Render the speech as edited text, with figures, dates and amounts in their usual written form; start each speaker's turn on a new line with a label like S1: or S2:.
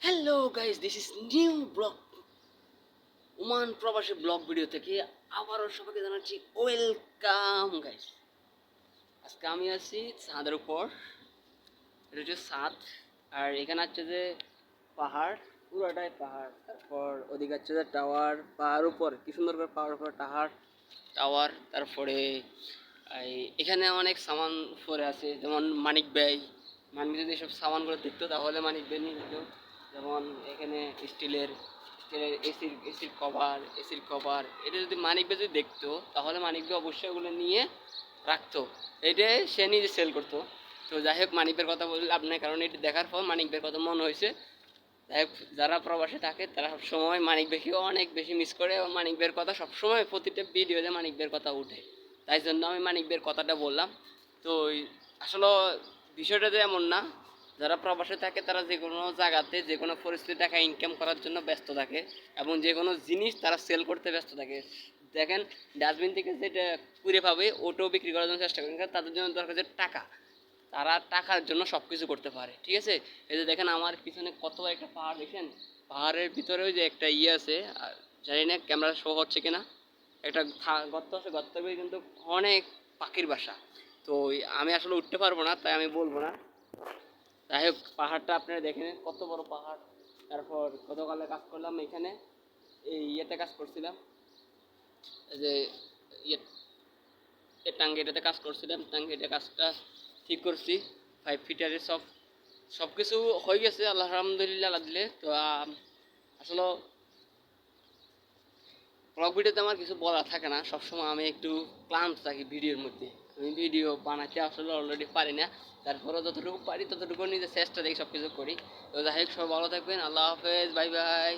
S1: Hello guys, this is new blog Oman প্রবাসী blog video থেকে আবারও সবাইকে জানাচ্ছি ওয়েলকাম গাইস। আজকে আমি আছি ছাদের উপর। এটা হচ্ছে ছাদ, আর এখানে হচ্ছে যে পাহাড়, পুরোটাই পাহাড়। তারপর ওদিকে হচ্ছে যে টাওয়ার, পাহাড় উপর কি সুন্দর করে পাহাড় উপর টাওয়ার। তারপরে এখানে অনেক সামান পরে আছে, যেমন মানিক ভাই। মানিক যদি এসব সামানগুলো দেখতো তাহলে মানিক ভাই নিয়ে যেত। যেমন এখানে স্টিলের স্টিলের এসির কভার এটা যদি মানিক ভাই যদি দেখতো তাহলে মানিক ভাই অবশ্যই ওগুলো নিয়ে রাখতো। এটা সে নিজে সেল করতো। তো যাই হোক, মানিক ভাইয়ের কথা বললে লাভ নাই, কারণ এটি দেখার পর মানিক ভাইয়ের কথা মনে হয়েছে। যাই হোক, যারা প্রবাসে থাকে তারা সবসময় মানিক ভাইকে অনেক বেশি মিস করে, এবং মানিক ভাইয়ের কথা সবসময় প্রতিটা ভিডিওতে মানিক ভাইয়ের কথা উঠে। তাই জন্য আমি মানিক ভাইয়ের কথাটা বললাম। তো আসলে বিষয়টা তো এমন না, যারা প্রবাসে থাকে তারা যে কোনো জায়গাতে যে কোনো পরিস্থিতি টাকা ইনকাম করার জন্য ব্যস্ত থাকে, এবং যে কোনো জিনিস তারা সেল করতে ব্যস্ত থাকে। দেখেন, ডাস্টবিন থেকে যেটা কুড়ে পাবে ওটাও বিক্রি করার জন্য চেষ্টা করেন, কারণ তাদের জন্য দরকার যে টাকা। তারা টাকার জন্য সব কিছু করতে পারে, ঠিক আছে। এই যে দেখেন আমার পিছনে কত একটা পাহাড়, দেখেন পাহাড়ের ভিতরেও যে একটা ইয়ে আছে, আর জানি না ক্যামেরা শো হচ্ছে কিনা। একটা গর্ত আছে, গর্তের ভিতরে কিন্তু অনেক পাখির বাসা। তো আমি আসলে উঠতে পারবো না, তাই আমি বলবো না। যাই হোক, পাহাড়টা আপনারা দেখেন কত বড় পাহাড়। তারপর গতকালে কাজ করলাম এখানে, এই ইয়েতে কাজ করছিলাম, এই যে ইয়ে টাঙ্গিটাতে কাজ করছিলাম। টাঙ্গিটা কাজটা ঠিক করছি, 5 ফিটারের সব সব কিছু হয়ে গেছে আল্লাহ আলহামদুলিল্লাহ, আল্লাহ দিলে। তো আসলে ব্লগ ভিডিওতে আমার কিছু বলা থাকে না, সবসময় আমি একটু ক্লান্ত থাকি ভিডিওর মধ্যে। আমি ভিডিও বানাতে আসলে অলরেডি পারি না, তারপরে যতটুকু পারি ততটুকু নিজের চেষ্টা দেখি সব কিছু করি। তো যাই হোক, সবাই ভালো থাকবেন, আল্লাহ হাফেজ, বাই বাই।